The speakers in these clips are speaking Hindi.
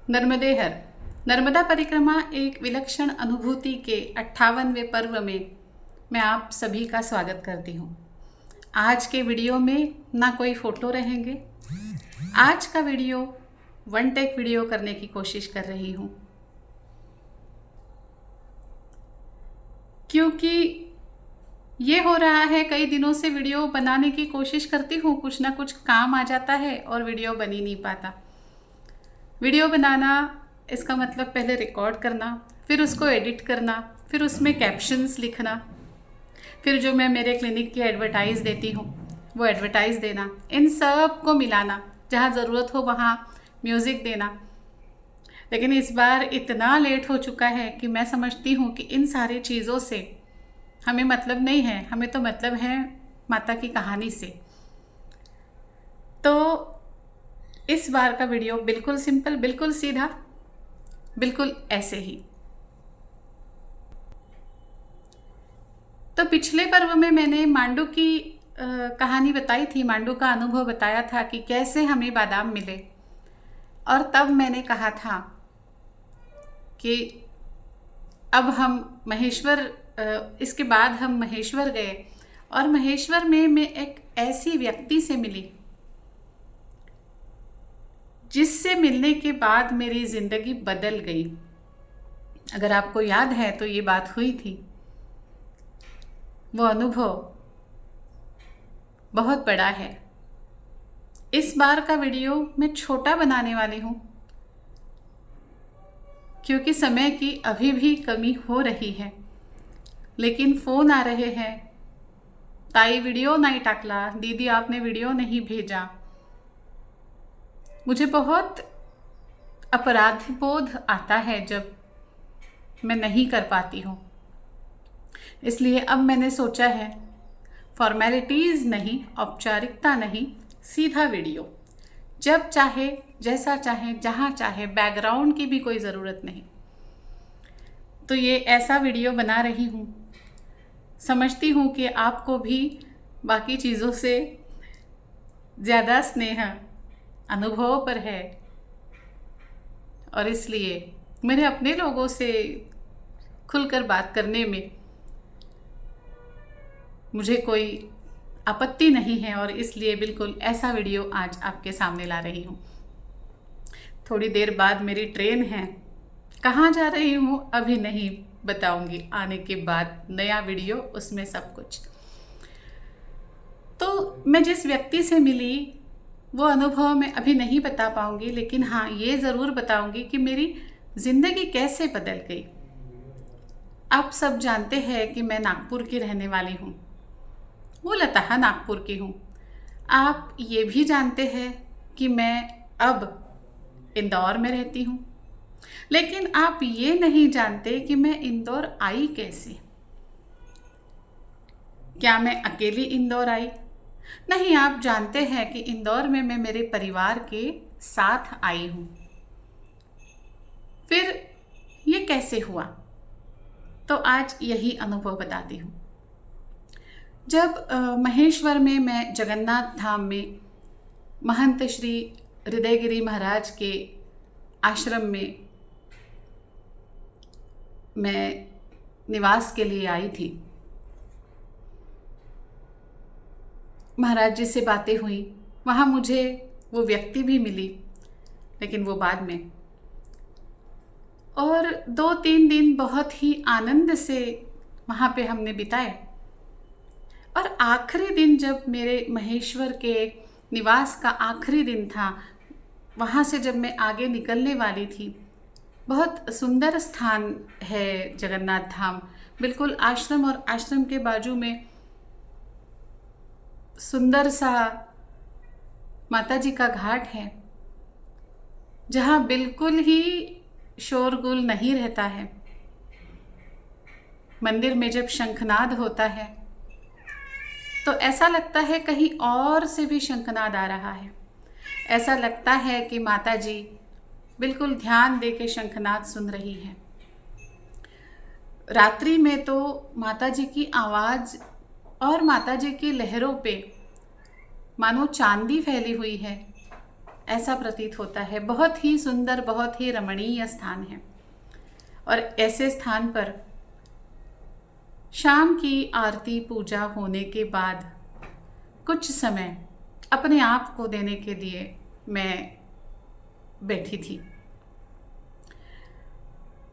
नर्मदे हर। नर्मदा परिक्रमा एक विलक्षण अनुभूति के 58वें पर्व में मैं आप सभी का स्वागत करती हूँ। आज के वीडियो में ना कोई फ़ोटो रहेंगे। आज का वीडियो वन टेक वीडियो करने की कोशिश कर रही हूँ, क्योंकि ये हो रहा है कई दिनों से वीडियो बनाने की कोशिश करती हूँ, कुछ ना कुछ काम आ जाता है और वीडियो बन ही नहीं पाता। वीडियो बनाना इसका मतलब पहले रिकॉर्ड करना, फिर उसको एडिट करना, फिर उसमें कैप्शंस लिखना, फिर जो मैं मेरे क्लिनिक की एडवर्टाइज़ देती हूँ वो एडवर्टाइज़ देना, इन सब को मिलाना, जहाँ ज़रूरत हो वहाँ म्यूज़िक देना। लेकिन इस बार इतना लेट हो चुका है कि मैं समझती हूँ कि इन सारी चीज़ों से हमें मतलब नहीं है, हमें तो मतलब है माता की कहानी से। तो इस बार का वीडियो बिल्कुल सिंपल, बिल्कुल सीधा, बिल्कुल ऐसे ही। तो पिछले पर्व में मैंने मांडू की कहानी बताई थी, मांडू का अनुभव बताया था कि कैसे हमें बादाम मिले। और तब मैंने कहा था कि अब हम महेश्वर, इसके बाद हम महेश्वर गए और महेश्वर में मैं एक ऐसी व्यक्ति से मिली जिससे मिलने के बाद मेरी ज़िंदगी बदल गई। अगर आपको याद है तो ये बात हुई थी। वो अनुभव बहुत बड़ा है। इस बार का वीडियो मैं छोटा बनाने वाली हूँ क्योंकि समय की अभी भी कमी हो रही है। लेकिन फ़ोन आ रहे हैं, ताई वीडियो नहीं टाकला, दीदी आपने वीडियो नहीं भेजा। मुझे बहुत अपराध बोध आता है जब मैं नहीं कर पाती हूँ। इसलिए अब मैंने सोचा है, फॉर्मेलिटीज़ नहीं, औपचारिकता नहीं, सीधा वीडियो, जब चाहे, जैसा चाहे, जहाँ चाहे, बैकग्राउंड की भी कोई ज़रूरत नहीं। तो ये ऐसा वीडियो बना रही हूँ, समझती हूँ कि आपको भी बाकी चीज़ों से ज़्यादा स्नेह अनुभव पर है, और इसलिए मेरे अपने लोगों से खुलकर बात करने में मुझे कोई आपत्ति नहीं है, और इसलिए बिल्कुल ऐसा वीडियो आज आपके सामने ला रही हूँ। थोड़ी देर बाद मेरी ट्रेन है, कहाँ जा रही हूँ अभी नहीं बताऊँगी, आने के बाद नया वीडियो, उसमें सब कुछ। तो मैं जिस व्यक्ति से मिली वो अनुभव मैं अभी नहीं बता पाऊँगी, लेकिन हाँ ये ज़रूर बताऊँगी कि मेरी ज़िंदगी कैसे बदल गई। आप सब जानते हैं कि मैं नागपुर की रहने वाली हूँ, मूलतः नागपुर की हूँ। आप ये भी जानते हैं कि मैं अब इंदौर में रहती हूँ, लेकिन आप ये नहीं जानते कि मैं इंदौर आई कैसे। क्या मैं अकेली इंदौर आई? नहीं, आप जानते हैं कि इंदौर में मैं मेरे परिवार के साथ आई हूँ। फिर ये कैसे हुआ? तो आज यही अनुभव बताती हूँ। जब महेश्वर में मैं जगन्नाथ धाम में महंत श्री हृदयगिरी महाराज के आश्रम में मैं निवास के लिए आई थी, महाराज जी से बातें हुई, वहाँ मुझे वो व्यक्ति भी मिली, लेकिन वो बाद में। और 2-3 दिन बहुत ही आनंद से वहाँ पे हमने बिताए। और आखिरी दिन जब मेरे महेश्वर के निवास का आखिरी दिन था, वहाँ से जब मैं आगे निकलने वाली थी, बहुत सुंदर स्थान है जगन्नाथ धाम, बिल्कुल आश्रम, और आश्रम के बाजू में सुंदर सा माता जी का घाट है, जहाँ बिल्कुल ही शोरगुल नहीं रहता है। मंदिर में जब शंखनाद होता है तो ऐसा लगता है कहीं और से भी शंखनाद आ रहा है। ऐसा लगता है कि माता जी बिल्कुल ध्यान दे के शंखनाद सुन रही है। रात्रि में तो माता जी की आवाज़ और माता जी की लहरों पे मानो चांदी फैली हुई है। ऐसा प्रतीत होता है। बहुत ही सुंदर, बहुत ही रमणीय स्थान है। और ऐसे स्थान पर शाम की आरती पूजा होने के बाद कुछ समय अपने आप को देने के लिए मैं बैठी थी।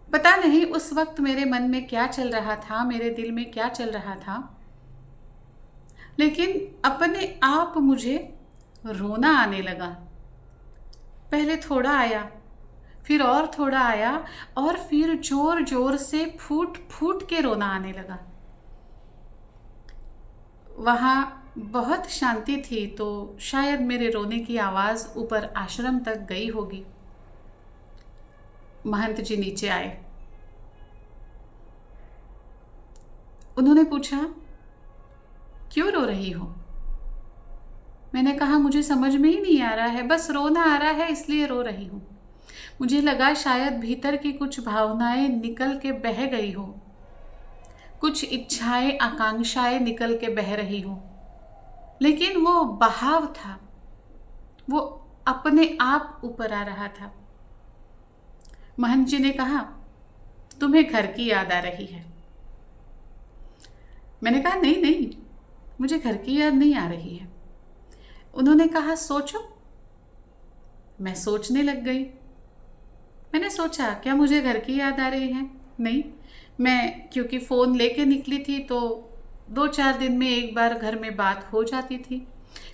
पता नहीं उस वक्त मेरे मन में क्या चल रहा था, मेरे दिल में क्या चल रहा था, लेकिन अपने आप मुझे रोना आने लगा। पहले थोड़ा आया, फिर और थोड़ा आया, और फिर जोर जोर से फूट फूट के रोना आने लगा। वहाँ बहुत शांति थी, तो शायद मेरे रोने की आवाज़ ऊपर आश्रम तक गई होगी। महंत जी नीचे आए। उन्होंने पूछा, क्यों रो रही हो? मैंने कहा, मुझे समझ में ही नहीं आ रहा है, बस रोना आ रहा है इसलिए रो रही हूँ। मुझे लगा शायद भीतर की कुछ भावनाएं निकल के बह गई हो, कुछ इच्छाएं आकांक्षाएं निकल के बह रही हो, लेकिन वो बहाव था, वो अपने आप ऊपर आ रहा था। महंत जी ने कहा, तुम्हें घर की याद आ रही है। मैंने कहा, नहीं नहीं, मुझे घर की याद नहीं आ रही है। उन्होंने कहा, सोचो। मैं सोचने लग गई। मैंने सोचा, क्या मुझे घर की याद आ रही है? नहीं, मैं क्योंकि फ़ोन लेके निकली थी तो 2-4 दिन में एक बार घर में बात हो जाती थी,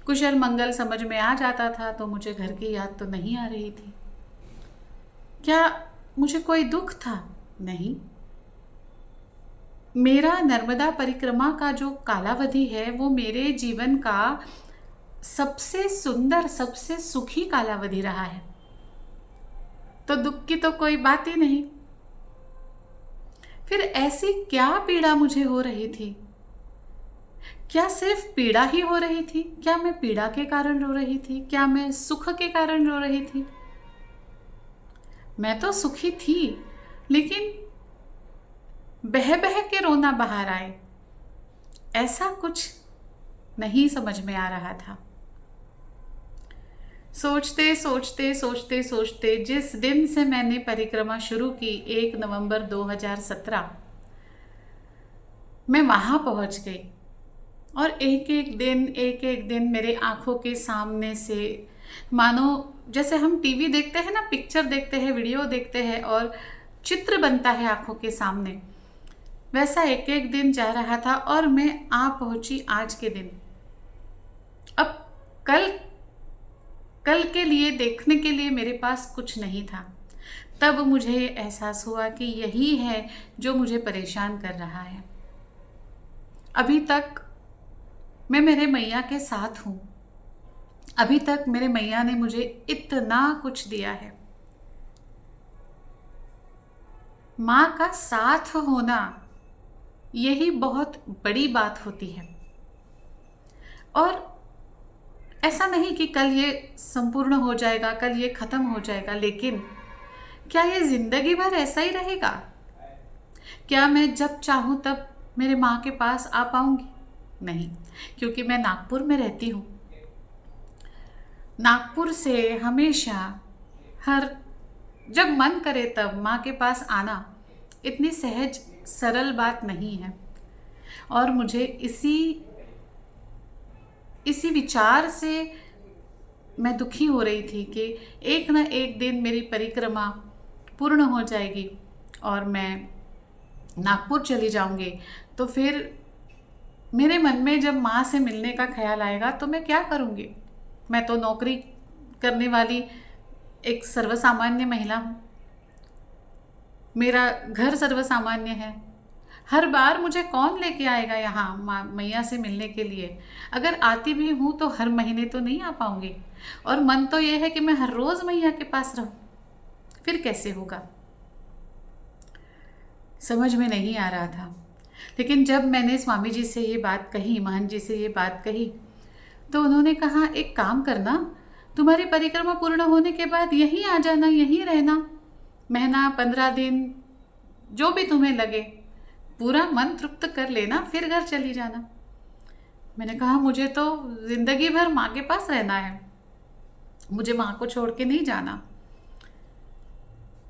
कुशल मंगल समझ में आ जाता था, तो मुझे घर की याद तो नहीं आ रही थी। क्या मुझे कोई दुख था? नहीं। मेरा नर्मदा परिक्रमा का जो कालावधि है वो मेरे जीवन का सबसे सुंदर, सबसे सुखी कालावधि रहा है, तो दुख की तो कोई बात ही नहीं। फिर ऐसी क्या पीड़ा मुझे हो रही थी? क्या सिर्फ पीड़ा ही हो रही थी? क्या मैं पीड़ा के कारण रो रही थी? क्या मैं सुख के कारण रो रही थी? मैं तो सुखी थी, लेकिन बह बह के रोना बाहर आए, ऐसा कुछ नहीं समझ में आ रहा था। सोचते सोचते सोचते सोचते जिस दिन से मैंने परिक्रमा शुरू की, 1 नवंबर 2017, मैं वहाँ पहुँच गई। और एक एक दिन मेरे आँखों के सामने से मानो जैसे हम टीवी देखते हैं ना, पिक्चर देखते हैं, वीडियो देखते हैं और चित्र बनता है आँखों के सामने, वैसा एक एक दिन जा रहा था। और मैं आ पहुँची आज के दिन। अब कल के लिए देखने के लिए मेरे पास कुछ नहीं था। तब मुझे एहसास हुआ कि यही है जो मुझे परेशान कर रहा है। अभी तक मैं मेरे मैया के साथ हूँ, अभी तक मेरे मैया ने मुझे इतना कुछ दिया है। माँ का साथ होना यही बहुत बड़ी बात होती है। और ऐसा नहीं कि कल ये संपूर्ण हो जाएगा, कल ये खत्म हो जाएगा, लेकिन क्या ये जिंदगी भर ऐसा ही रहेगा? क्या मैं जब चाहूँ तब मेरे माँ के पास आ पाऊंगी? नहीं, क्योंकि मैं नागपुर में रहती हूँ। नागपुर से हमेशा जब मन करे तब माँ के पास आना इतनी सहज सरल बात नहीं है। और मुझे इसी विचार से मैं दुखी हो रही थी कि एक न एक दिन मेरी परिक्रमा पूर्ण हो जाएगी और मैं नागपुर चली जाऊंगी। तो फिर मेरे मन में जब माँ से मिलने का ख्याल आएगा तो मैं क्या करूँगी? मैं तो नौकरी करने वाली एक सर्वसामान्य महिला हूँ, मेरा घर सर्वसामान्य है। हर बार मुझे कौन लेके आएगा यहाँ माँ मैया से मिलने के लिए? अगर आती भी हूँ तो हर महीने तो नहीं आ पाऊँगी। और मन तो ये है कि मैं हर रोज़ मैया के पास रहूँ, फिर कैसे होगा? समझ में नहीं आ रहा था। लेकिन जब मैंने स्वामी जी से ये बात कही, महंत जी से ये बात कही, तो उन्होंने कहा, एक काम करना, तुम्हारी परिक्रमा पूर्ण होने के बाद यहीं आ जाना, यहीं रहना, महीना 15 दिन जो भी तुम्हें लगे, पूरा मन तृप्त कर लेना, फिर घर चली जाना। मैंने कहा, मुझे तो जिंदगी भर माँ के पास रहना है, मुझे वहाँ को छोड़ के नहीं जाना।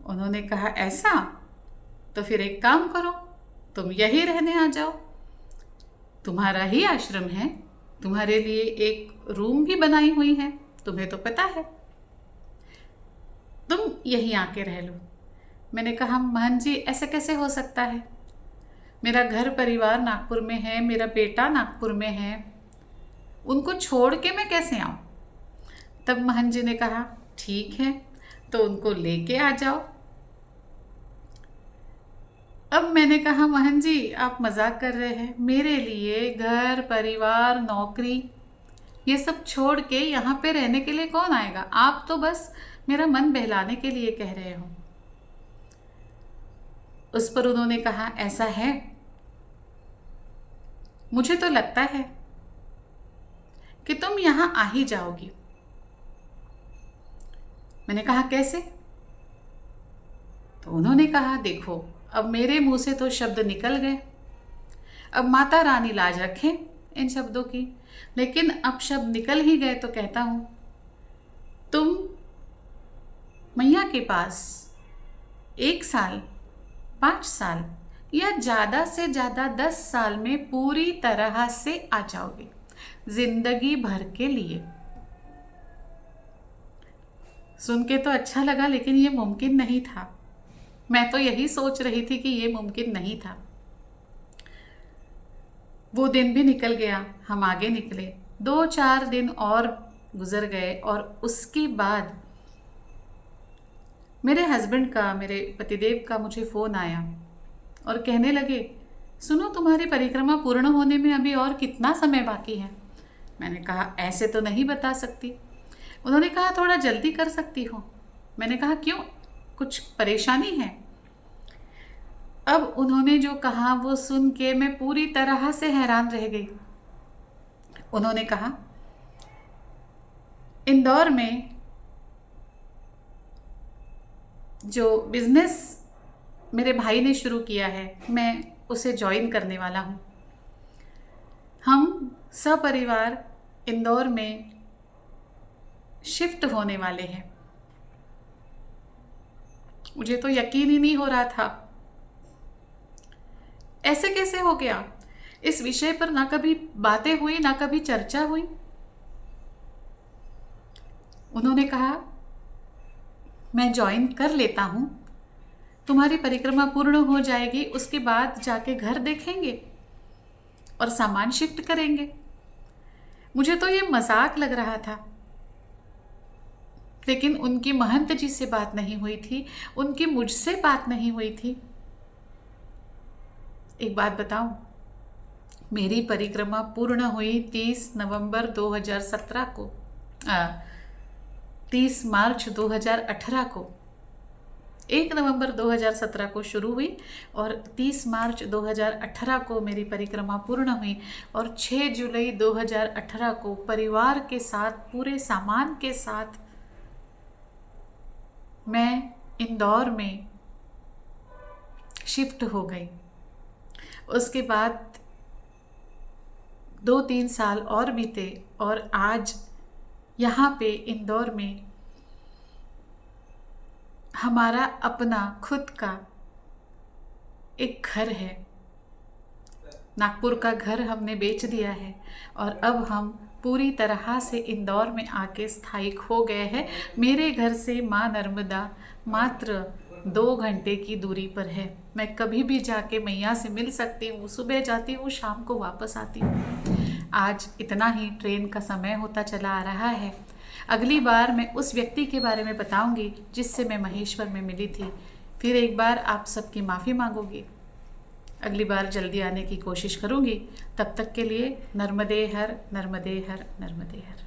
उन्होंने कहा ऐसा, तो फिर एक काम करो, तुम यही रहने आ जाओ, तुम्हारा ही आश्रम है, तुम्हारे लिए एक रूम भी बनाई हुई है, तुम्हें तो पता है, तुम यहीं आके रह लो। मैंने कहा महंत जी ऐसे कैसे हो सकता है, मेरा घर परिवार नागपुर में है, मेरा बेटा नागपुर में है, उनको छोड़ के मैं कैसे आऊँ। तब महंत जी ने कहा ठीक है, तो उनको लेके आ जाओ। अब मैंने कहा महंत जी आप मजाक कर रहे हैं, मेरे लिए घर परिवार नौकरी ये सब छोड़ के यहाँ पे रहने के लिए कौन आएगा, आप तो बस मेरा मन बहलाने के लिए कह रहे हो। उस पर उन्होंने कहा ऐसा है, मुझे तो लगता है कि तुम यहाँ आ ही जाओगी। मैंने कहा कैसे। तो उन्होंने कहा देखो अब मेरे मुंह से तो शब्द निकल गए, अब माता रानी लाज रखें इन शब्दों की, लेकिन अब शब्द निकल ही गए तो कहता हूं, तुम मैया के पास 1 साल 5 साल या ज़्यादा से ज़्यादा 10 साल में पूरी तरह से आ जाओगे, जिंदगी भर के लिए। सुन के तो अच्छा लगा, लेकिन ये मुमकिन नहीं था। मैं तो यही सोच रही थी कि ये मुमकिन नहीं था। वो दिन भी निकल गया, हम आगे निकले, 2-4 दिन और गुजर गए और उसके बाद मेरे हस्बैंड का, मेरे पतिदेव का मुझे फ़ोन आया और कहने लगे सुनो तुम्हारी परिक्रमा पूर्ण होने में अभी और कितना समय बाकी है। मैंने कहा ऐसे तो नहीं बता सकती। उन्होंने कहा थोड़ा जल्दी कर सकती हो। मैंने कहा क्यों, कुछ परेशानी है। अब उन्होंने जो कहा वो सुन के मैं पूरी तरह से हैरान रह गई। उन्होंने कहा इंदौर में जो बिजनेस मेरे भाई ने शुरू किया है मैं उसे ज्वाइन करने वाला हूँ। हम सपरिवार इंदौर में शिफ्ट होने वाले हैं। मुझे तो यकीन ही नहीं हो रहा था, ऐसे कैसे हो गया। इस विषय पर ना कभी बातें हुई ना कभी चर्चा हुई। उन्होंने कहा मैं ज्वाइन कर लेता हूं, तुम्हारी परिक्रमा पूर्ण हो जाएगी, उसके बाद जाके घर देखेंगे और सामान शिफ्ट करेंगे। मुझे तो ये मजाक लग रहा था, लेकिन उनकी महंत जी से बात नहीं हुई थी, उनकी मुझसे बात नहीं हुई थी। एक बात बताऊं, मेरी परिक्रमा पूर्ण हुई 30 नवंबर 2017 को, 30 मार्च 2018 को। 1 नवंबर 2017 को शुरू हुई और 30 मार्च 2018 को मेरी परिक्रमा पूर्ण हुई और 6 जुलाई 2018 को परिवार के साथ, पूरे सामान के साथ मैं इंदौर में शिफ्ट हो गई। उसके बाद 2-3 साल और बीते और आज यहाँ पे इंदौर में हमारा अपना खुद का एक घर है। नागपुर का घर हमने बेच दिया है और अब हम पूरी तरह से इंदौर में आके स्थायिक हो गए हैं। मेरे घर से माँ नर्मदा मात्र 2 घंटे की दूरी पर है। मैं कभी भी जाके मैया से मिल सकती हूँ, सुबह जाती हूँ, शाम को वापस आती हूँ। आज इतना ही ट्रेन का समय होता चला आ रहा है। अगली बार मैं उस व्यक्ति के बारे में बताऊंगी जिससे मैं महेश्वर में मिली थी। फिर एक बार आप सबकी माफ़ी मांगूंगी। अगली बार जल्दी आने की कोशिश करूंगी। तब तक के लिए नर्मदे हर, नर्मदे हर, नर्मदे हर।